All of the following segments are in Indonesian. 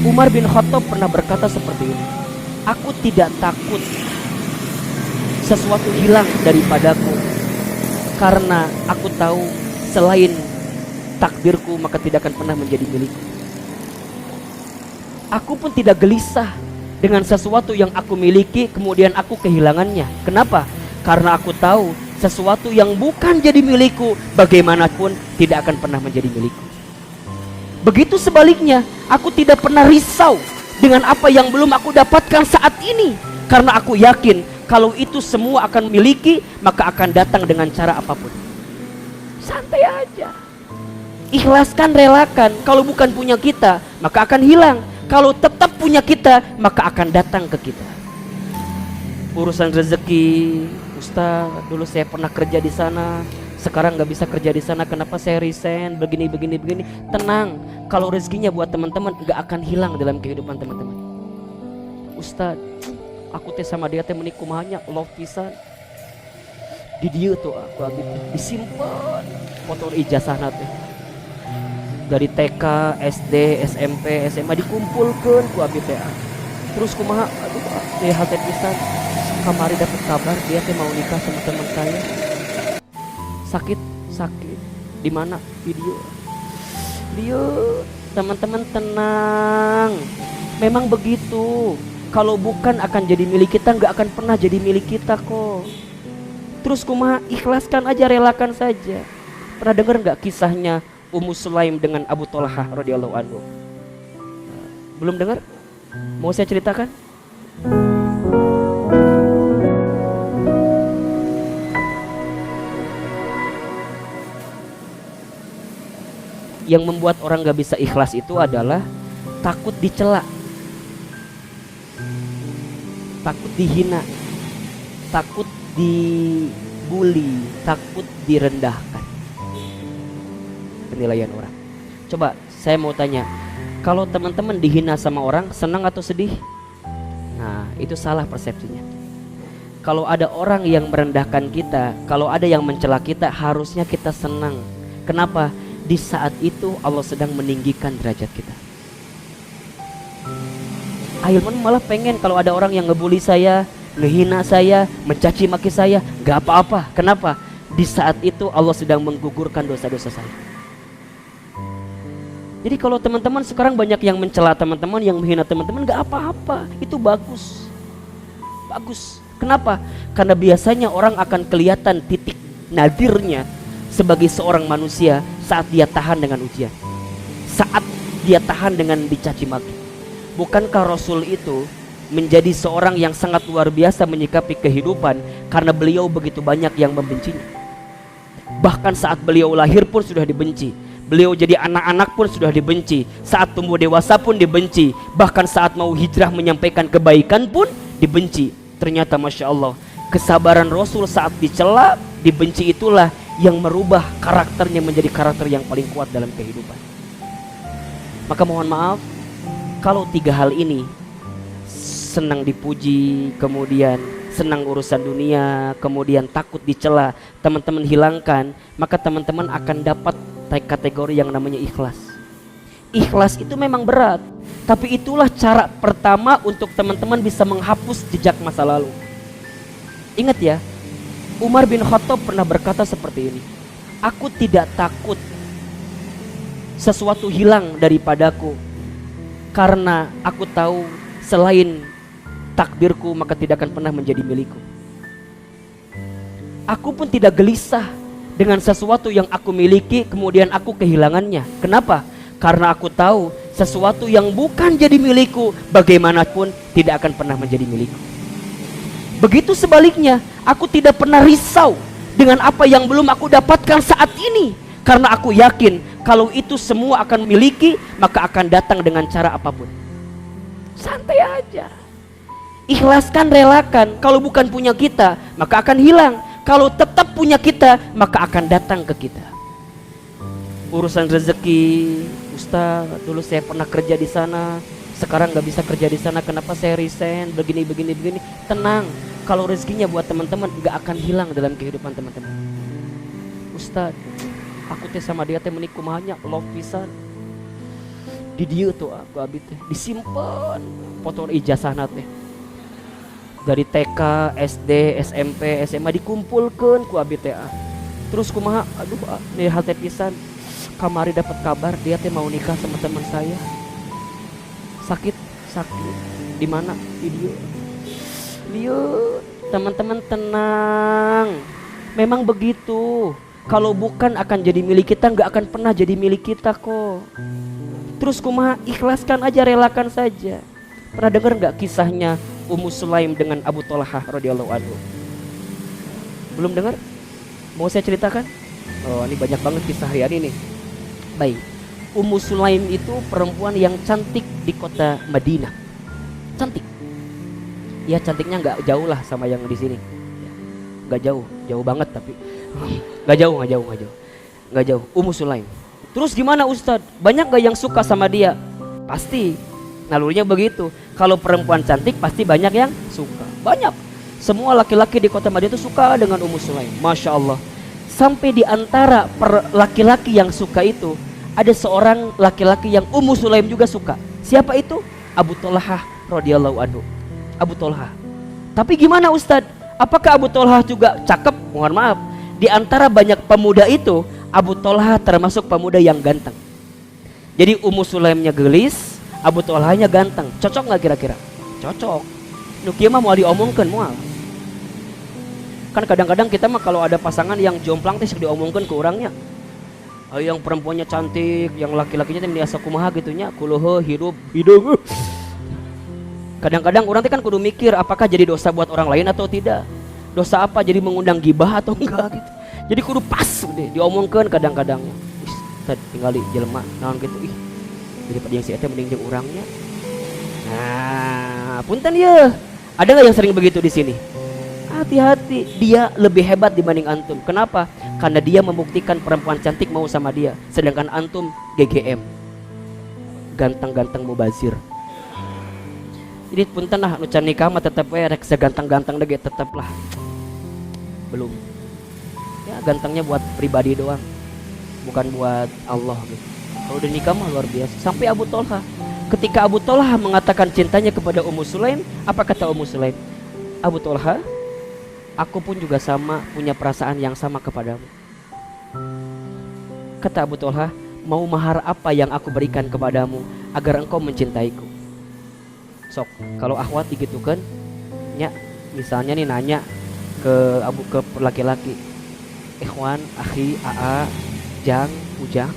Umar bin Khattab pernah berkata seperti ini, aku tidak takut sesuatu hilang daripadaku, karena aku tahu selain takdirku maka tidak akan pernah menjadi milikku. Aku pun tidak gelisah dengan sesuatu yang aku miliki kemudian aku kehilangannya. Kenapa? Karena aku tahu sesuatu yang bukan jadi milikku bagaimanapun tidak akan pernah menjadi milikku. Begitu sebaliknya, aku tidak pernah risau dengan apa yang belum aku dapatkan saat ini, karena aku yakin kalau itu semua akan miliki maka akan datang dengan cara apapun. Santai aja, ikhlaskan, relakan. Kalau bukan punya kita maka akan hilang, kalau tetap punya kita maka akan datang ke kita. Urusan rezeki, Ustaz, dulu saya pernah kerja di sana, sekarang nggak bisa kerja di sana, kenapa saya resign, begini. Tenang, kalau rezekinya buat teman-teman nggak akan hilang dalam kehidupan teman-teman. Ustaz, aku teh sama dia teh menikah mahanya love pisan. Di dia tuh aku habis disimpan foto ijazahna teh. Dari TK, SD, SMP, SMA dikumpulkan ku abi teh. Terus kumaha, aduh teh hati pisan. Kamari dapat kabar dia teh mau nikah sama teman saya. Sakit. Di mana? Video. Teman-teman tenang. Memang begitu. Kalau bukan akan jadi milik kita, nggak akan pernah jadi milik kita kok. Terus kumaha, ikhlaskan aja, relakan saja. Pernah dengar nggak kisahnya Ummu Sulaim dengan Abu Thalhah radhiyallahu anhu? Belum dengar? Mau saya ceritakan? Yang membuat orang gak bisa ikhlas itu adalah takut dicela, takut dihina, takut dibully, takut direndahkan. Penilaian orang. Coba saya mau tanya, kalau teman-teman dihina sama orang, senang atau sedih? Nah, itu salah persepsinya. Kalau ada orang yang merendahkan kita, kalau ada yang mencela kita, harusnya kita senang. Kenapa? Di saat itu Allah sedang meninggikan derajat kita. Ahilman malah pengen kalau ada orang yang ngebully saya, ngehina saya, mencaci maki saya, gak apa-apa. Kenapa? Di saat itu Allah sedang menggugurkan dosa-dosa saya. Jadi kalau teman-teman sekarang banyak yang mencela teman-teman, yang menghina teman-teman, gak apa-apa. Itu bagus. Bagus. Kenapa? Karena biasanya orang akan kelihatan titik nadirnya sebagai seorang manusia saat dia tahan dengan ujian, saat dia tahan dengan dicaci maki. Bukankah Rasul itu menjadi seorang yang sangat luar biasa menyikapi kehidupan karena beliau begitu banyak yang membencinya. Bahkan saat beliau lahir pun sudah dibenci, beliau jadi anak-anak pun sudah dibenci, saat tumbuh dewasa pun dibenci, bahkan saat mau hijrah menyampaikan kebaikan pun dibenci. Ternyata Masya Allah, kesabaran Rasul saat dicela, dibenci itulah yang merubah karakternya menjadi karakter yang paling kuat dalam kehidupan. Maka mohon maaf kalau tiga hal ini, senang dipuji, kemudian senang urusan dunia, kemudian takut dicela, teman-teman hilangkan, maka teman-teman akan dapat kategori yang namanya ikhlas. Ikhlas itu memang berat, tapi itulah cara pertama untuk teman-teman bisa menghapus jejak masa lalu. Ingat ya, Umar bin Khattab pernah berkata seperti ini, aku tidak takut sesuatu hilang daripadaku, karena aku tahu selain takdirku maka tidak akan pernah menjadi milikku. Aku pun tidak gelisah dengan sesuatu yang aku miliki kemudian aku kehilangannya. Kenapa? Karena aku tahu sesuatu yang bukan jadi milikku bagaimanapun tidak akan pernah menjadi milikku. Begitu sebaliknya, aku tidak pernah risau dengan apa yang belum aku dapatkan saat ini, karena aku yakin kalau itu semua akan miliki maka akan datang dengan cara apapun. Santai aja, ikhlaskan, relakan. Kalau bukan punya kita maka akan hilang, kalau tetap punya kita maka akan datang ke kita. Urusan rezeki, Ustaz, dulu saya pernah kerja di sana, sekarang nggak bisa kerja di sana, kenapa saya resign, begini. Tenang, kalau rezekinya buat teman-teman nggak akan hilang dalam kehidupan teman-teman. Ustaz, aku teh sama dia teh menikah mahanya love pisan. Di Di dieu tuh aku abi teh disimpan foto ijazah teh. Dari TK, SD, SMP, SMA dikumpulkan ku abi teh. Terus kumaha, aduh nih hati pisan. Kamari dapat kabar dia teh mau nikah sama teman saya. Sakit. Di mana? Di dia. Teman-teman tenang. Memang begitu. Kalau bukan akan jadi milik kita, nggak akan pernah jadi milik kita kok. Terus kumaha, ikhlaskan aja, relakan saja. Pernah dengar nggak kisahnya Ummu Sulaim dengan Abu Thalhah radhiyallahu anhu? Belum dengar? Mau saya ceritakan? Oh, ini banyak banget kisah hari ini nih. Baik, Ummu Sulaim itu perempuan yang cantik di kota Madinah. Cantik. Ya cantiknya nggak jauh lah sama yang di sini. Nggak jauh banget tapi nggak jauh. Ummu Sulaim. Terus gimana Ustadz? Banyak gak yang suka sama dia? Pasti. Nalurinya begitu. Kalau perempuan cantik pasti banyak yang suka. Banyak. Semua laki-laki di kota Madinah itu suka dengan Ummu Sulaim. Masya Allah. Sampai di antara laki-laki yang suka itu ada seorang laki-laki yang Ummu Sulaim juga suka. Siapa itu? Abu Thalhah radhiyallahu anhu. Abu Thalhah. Tapi gimana Ustadz? Apakah Abu Thalhah juga cakep? Mohon maaf. Di antara banyak pemuda itu Abu Thalhah termasuk pemuda yang ganteng. Jadi Ummu Sulaimnya gelis, Abu Thalhahnya ganteng. Cocok nggak kira-kira? Cocok. Nukia mah mau diomongkan mual. Kan kadang-kadang kita mah kalau ada pasangan yang jomplang teh diomongkan ke orangnya. Yang perempuannya cantik, yang laki-lakinya teh biasa kumaha gitunya, kuluh hidup. Kadang-kadang orang teh kan kudu mikir apakah jadi dosa buat orang lain atau tidak. Dosa apa, jadi mengundang gibah atau enggak gitu. Jadi kudu pas deh diomongkan kadang-kadang. Tinggal di jelema naon gitu daripada yang si eta mending jeung urangnya. Nah, punten ya. Ada nggak yang sering begitu di sini? Hati-hati, dia lebih hebat dibanding antum. Kenapa? Karena dia membuktikan perempuan cantik mau sama dia, sedangkan antum GGM. Ganteng-ganteng mubazir. Jadi punten lah nu can nikah mah tetep we rek seganteng-ganteng deh tetep lah. Belum. Ya gantengnya buat pribadi doang, bukan buat Allah gitu. Kalau udah nikah mah luar biasa. Sampai Abu Thalhah, ketika Abu Thalhah mengatakan cintanya kepada Ummu Sulaim, apa kata Ummu Sulaim? Abu Thalhah, aku pun juga sama punya perasaan yang sama kepadamu. Kata Abu Thalhah, mau mahar apa yang aku berikan kepadamu agar engkau mencintaiku? Sok, kalau akhwat gitu kan, ya misalnya nih nanya ke laki-laki, ikhwan, akhi, aa, jang, ujang,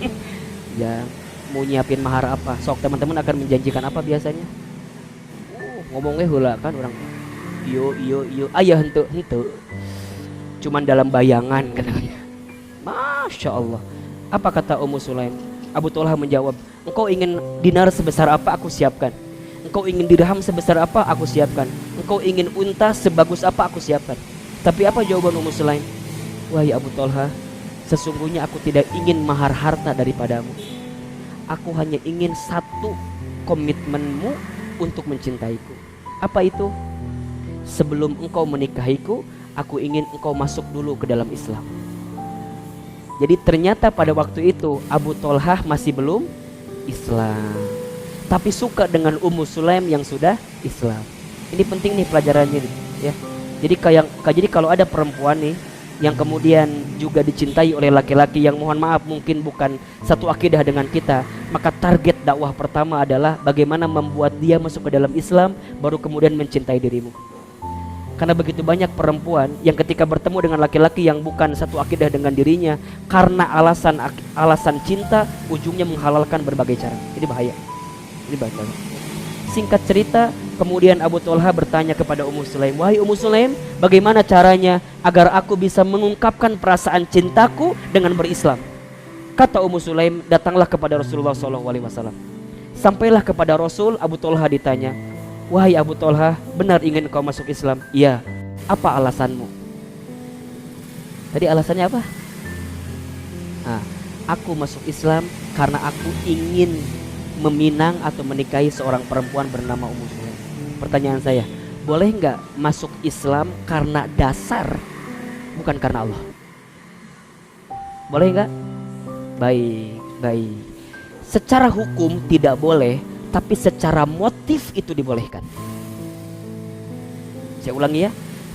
ya mau nyiapin mahar apa? Sok teman-teman akan menjanjikan apa biasanya? Ngomongnya hula kan orang, iyo, ayah hente. Cuman dalam bayangan katanya. Masya Allah. Apa kata Ummu Sulaim? Abu Thalhah menjawab, engkau ingin dinar sebesar apa aku siapkan. Engkau ingin dirham sebesar apa aku siapkan. Engkau ingin unta sebagus apa aku siapkan. Tapi apa jawaban Ummu Sulaim? Wahai Abu Thalhah, sesungguhnya aku tidak ingin mahar harta daripadamu. Aku hanya ingin satu komitmenmu untuk mencintaiku. Apa itu? Sebelum engkau menikahiku, aku ingin engkau masuk dulu ke dalam Islam. Jadi ternyata pada waktu itu Abu Thalhah masih belum Islam, tapi suka dengan Ummu Sulaim yang sudah Islam. Ini penting nih pelajarannya nih, ya. Jadi kalau ada perempuan nih yang kemudian juga dicintai oleh laki-laki yang mohon maaf mungkin bukan satu akidah dengan kita, maka target dakwah pertama adalah bagaimana membuat dia masuk ke dalam Islam, baru kemudian mencintai dirimu. Karena begitu banyak perempuan yang ketika bertemu dengan laki-laki yang bukan satu akidah dengan dirinya, karena alasan cinta, ujungnya menghalalkan berbagai cara. Ini bahaya. Singkat cerita, kemudian Abu Thalhah bertanya kepada Ummu Sulaim, wahai Ummu Sulaim, bagaimana caranya agar aku bisa mengungkapkan perasaan cintaku dengan berislam? Kata Ummu Sulaim, datanglah kepada Rasulullah SAW. Sampailah kepada Rasul, Abu Thalhah ditanya, wahai Abu Thalhah, benar ingin kau masuk Islam? Iya. Apa alasanmu? Tadi alasannya apa? Aku masuk Islam karena aku ingin meminang atau menikahi seorang perempuan bernama Ummu Sulaim. Pertanyaan saya, boleh nggak masuk Islam karena dasar, bukan karena Allah? Boleh nggak? Baik. secara hukum tidak boleh, tapi secara motif itu dibolehkan. Saya ulangi ya,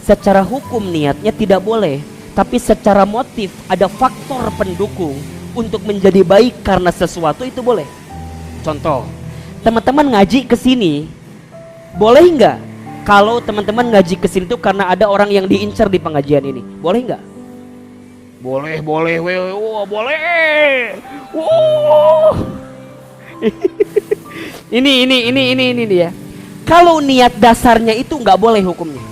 secara hukum niatnya tidak boleh, tapi secara motif ada faktor pendukung untuk menjadi baik karena sesuatu itu boleh. Contoh, teman-teman ngaji ke sini, boleh nggak kalau teman-teman ngaji ke sini tuh karena ada orang yang diincar di pengajian ini? Boleh nggak? Boleh, wow, boleh. Wow. Ini dia. Kalau niat dasarnya itu nggak boleh hukumnya.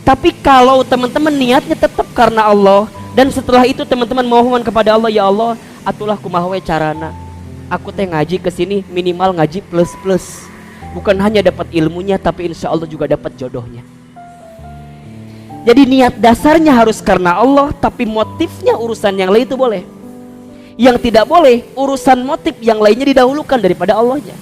Tapi kalau teman-teman niatnya tetap karena Allah, dan setelah itu teman-teman mohon kepada Allah, ya Allah, atulah kumaha we carana. Aku teh ngaji ke sini minimal ngaji plus. Bukan hanya dapat ilmunya, tapi insya Allah juga dapat jodohnya. Jadi niat dasarnya harus karena Allah, tapi motifnya urusan yang lain itu boleh. Yang tidak boleh, urusan motif yang lainnya didahulukan daripada Allahnya.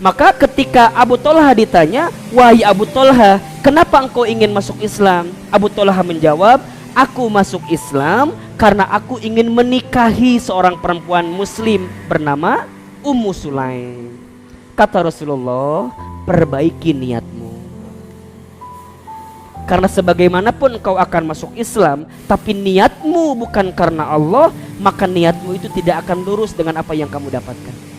Maka ketika Abu Thalhah ditanya, wahai Abu Thalhah, kenapa engkau ingin masuk Islam? Abu Thalhah menjawab, aku masuk Islam karena aku ingin menikahi seorang perempuan muslim bernama Ummu Sulaim. Kata Rasulullah, perbaiki niatmu. Karena sebagaimanapun engkau akan masuk Islam, tapi niatmu bukan karena Allah, maka niatmu itu tidak akan lurus dengan apa yang kamu dapatkan.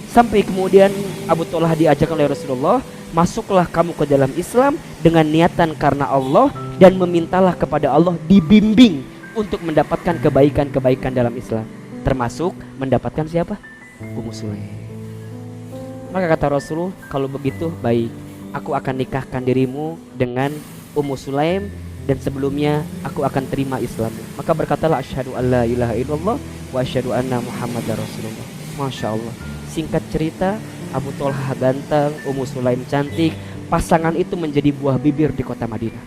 Sampai kemudian Abu Thalhah diajak oleh Rasulullah, masuklah kamu ke dalam Islam dengan niatan karena Allah, dan memintalah kepada Allah dibimbing untuk mendapatkan kebaikan-kebaikan dalam Islam, termasuk mendapatkan siapa? Ummu Sulaim. Maka kata Rasulullah, kalau begitu baik, aku akan nikahkan dirimu dengan Ummu Sulaim, dan sebelumnya aku akan terima Islammu. Maka berkatalah, asyhadu alla ilaha illallah wa asyhadu anna muhammadar rasulullah. Masya Allah. Singkat cerita, Abu Thalhah ganteng, Ummu Sulaim cantik. Pasangan itu menjadi buah bibir di kota Madinah.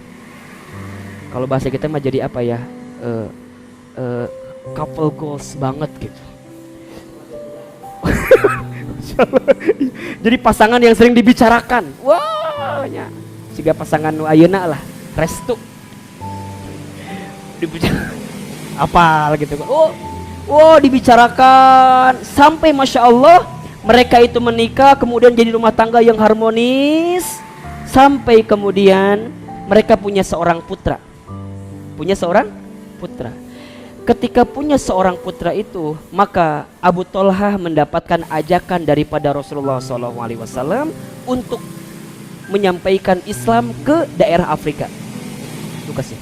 Kalau bahasa kita mah jadi apa ya, couple goals banget gitu. Jadi pasangan yang sering dibicarakan. Wah, ya. Siga pasangan nu ayeuna lah, restu. Dibicarakan apa gitu. Oh, dibicarakan sampai Masya Allah mereka itu menikah, kemudian jadi rumah tangga yang harmonis, sampai kemudian mereka punya seorang putra. Ketika punya seorang putra itu, maka Abu Thalhah mendapatkan ajakan daripada Rasulullah SAW untuk menyampaikan Islam ke daerah Afrika. Itu kasih.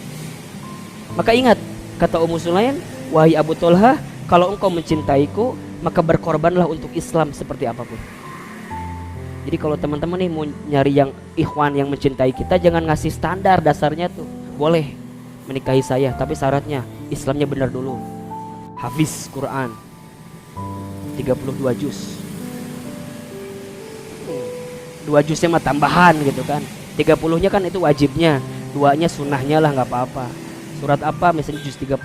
Maka ingat kata Ummu Sulaim, wahai Abu Thalhah, kalau engkau mencintaiku, maka berkorbanlah untuk Islam seperti apapun. Jadi kalau teman-teman nih mau nyari yang ikhwan yang mencintai kita, jangan ngasih standar dasarnya tuh. Boleh menikahi saya, tapi syaratnya Islamnya benar dulu. Hafiz Quran 32 juz. 2 juznya mah tambahan gitu kan. 30-nya kan itu wajibnya, 2-nya sunnahnya lah, nggak apa-apa. Surat apa misalnya juz 30,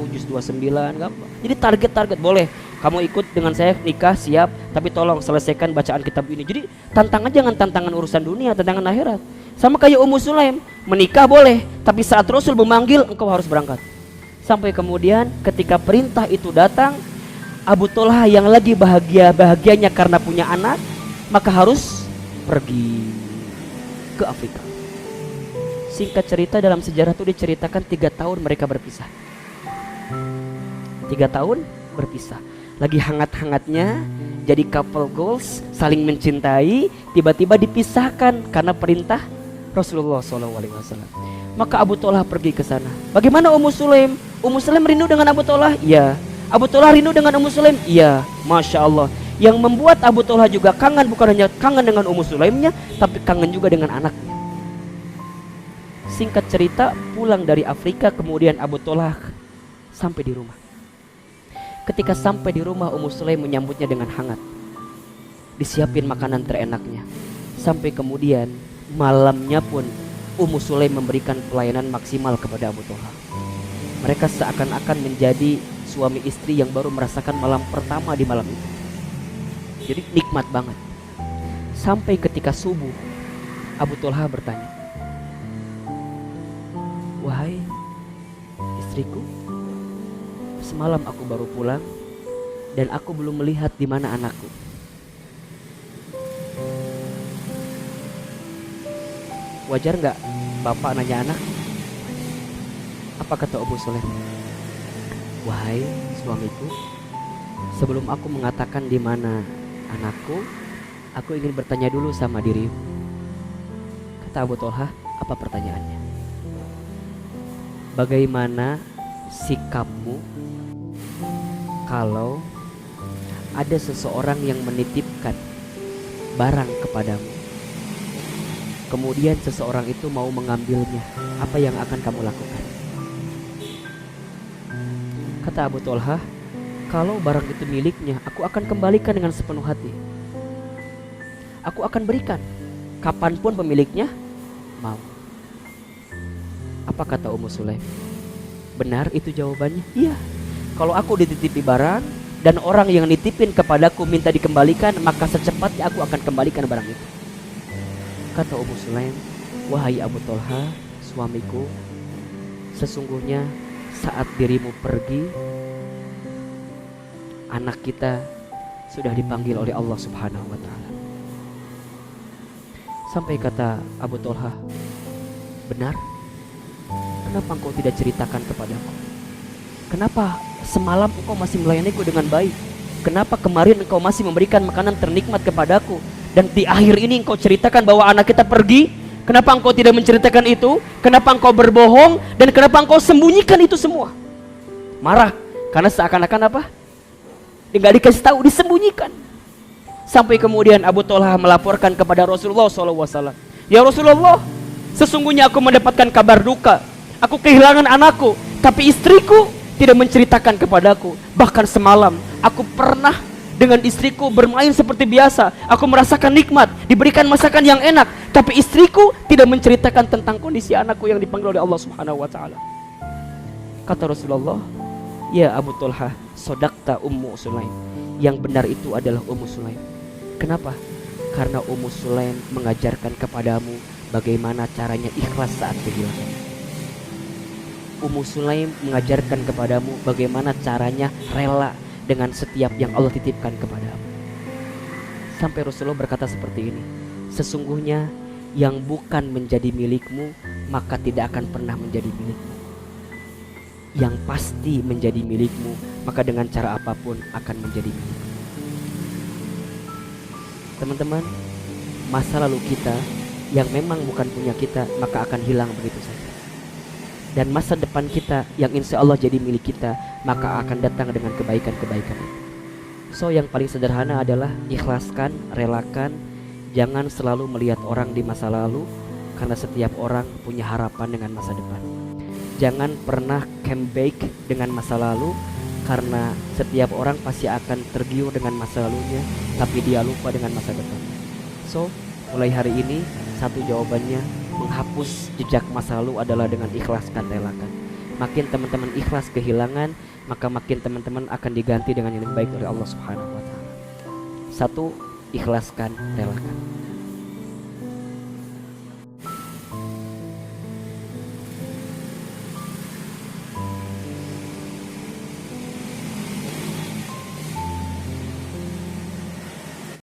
juz 29, nggak apa. Jadi target boleh. Kamu ikut dengan saya nikah siap, tapi tolong selesaikan bacaan kitab ini. Jadi tantangan jangan tantangan urusan dunia, tantangan akhirat. Sama kayak Ummu Sulaim, menikah boleh, tapi saat Rasul memanggil engkau harus berangkat. Sampai kemudian ketika perintah itu datang, Abu Thalhah yang lagi bahagianya karena punya anak, maka harus pergi ke Afrika. Singkat cerita, dalam sejarah itu diceritakan 3 tahun mereka berpisah. 3 tahun berpisah. Lagi hangat-hangatnya jadi couple goals, saling mencintai, tiba-tiba dipisahkan karena perintah Rasulullah SAW. Maka Abu Thalhah pergi ke sana. Bagaimana Ummu Sulaim? Ummu Sulaim rindu dengan Abu Thalhah? Iya. Abu Thalhah rindu dengan Ummu Sulaim? Iya. Masya Allah. Yang membuat Abu Thalhah juga kangen, bukan hanya kangen dengan Ummu Sulaimnya, tapi kangen juga dengan anaknya. Singkat cerita, pulang dari Afrika, kemudian Abu Thalhah sampai di rumah. Ketika sampai di rumah, Ummu Sulaim menyambutnya dengan hangat. Disiapin makanan terenaknya. Sampai kemudian malamnya pun Ummu Sulaim memberikan pelayanan maksimal kepada Abu Thalhah. Mereka seakan-akan menjadi suami istri yang baru merasakan malam pertama di malam itu. Jadi nikmat banget. Sampai ketika subuh, Abu Thalhah bertanya, wahai istriku, semalam aku baru pulang dan aku belum melihat di mana anakku. Wajar nggak bapak nanya anak? Apa kata Ummu Sulaim? Wahai suamiku, sebelum aku mengatakan di mana anakku, aku ingin bertanya dulu sama dirimu. Kata Abu Thalhah, apa pertanyaannya? Bagaimana sikapmu kalau ada seseorang yang menitipkan barang kepadamu, kemudian seseorang itu mau mengambilnya, apa yang akan kamu lakukan? Kata Abu Thalhah, kalau barang itu miliknya, aku akan kembalikan dengan sepenuh hati. Aku akan berikan kapanpun pemiliknya mau. Apa kata Ummu Sulaim? Benar itu jawabannya? Iya. Kalau aku dititipi barang dan orang yang nitipin kepadaku minta dikembalikan, maka secepatnya aku akan kembalikan barang itu. Kata Ummu Sulaim, wahai Abu Thalhah, suamiku, sesungguhnya saat dirimu pergi, anak kita sudah dipanggil oleh Allah Subhanahu wa ta'ala. Sampai kata Abu Thalhah, benar? Kenapa engkau tidak ceritakan kepadaku? Kenapa semalam engkau masih melayaniku dengan baik? Kenapa kemarin engkau masih memberikan makanan ternikmat kepadaku? Dan di akhir ini engkau ceritakan bahwa anak kita pergi? Kenapa engkau tidak menceritakan itu? Kenapa engkau berbohong? Dan kenapa engkau sembunyikan itu semua? Marah, karena seakan-akan apa? Enggak dikasih tahu, disembunyikan. Sampai kemudian Abu Thalhah melaporkan kepada Rasulullah SAW. Ya Rasulullah, sesungguhnya aku mendapatkan kabar duka. Aku kehilangan anakku, tapi istriku tidak menceritakan kepadaku. Bahkan semalam aku pernah dengan istriku bermain seperti biasa. Aku merasakan nikmat, diberikan masakan yang enak, tapi istriku tidak menceritakan tentang kondisi anakku yang dipanggil oleh Allah Subhanahu wa ta'ala. Kata Rasulullah, ya Abu Thalhah, sodakta Ummu Sulaim. Yang benar itu adalah Ummu Sulaim. Kenapa? Karena Ummu Sulaim mengajarkan kepadamu bagaimana caranya ikhlas saat kehilangan. Ummu Sulaim mengajarkan kepadamu bagaimana caranya rela dengan setiap yang Allah titipkan kepadamu. Sampai Rasulullah berkata seperti ini, sesungguhnya yang bukan menjadi milikmu maka tidak akan pernah menjadi milikmu. Yang pasti menjadi milikmu maka dengan cara apapun akan menjadi milikmu. Teman-teman, masa lalu kita yang memang bukan punya kita maka akan hilang begitu saja. Dan masa depan kita yang insya Allah jadi milik kita maka akan datang dengan kebaikan-kebaikan itu. So yang paling sederhana adalah ikhlaskan, relakan. Jangan selalu melihat orang di masa lalu, karena setiap orang punya harapan dengan masa depan. Jangan pernah comeback dengan masa lalu, karena setiap orang pasti akan tergiur dengan masa lalunya, tapi dia lupa dengan masa depan. So mulai hari ini satu jawabannya, menghapus jejak masa lalu adalah dengan ikhlaskan, relakan. Makin teman-teman ikhlas kehilangan, maka makin teman-teman akan diganti dengan yang lebih baik oleh Allah Subhanahu wa ta'ala. Satu, ikhlaskan, relakan.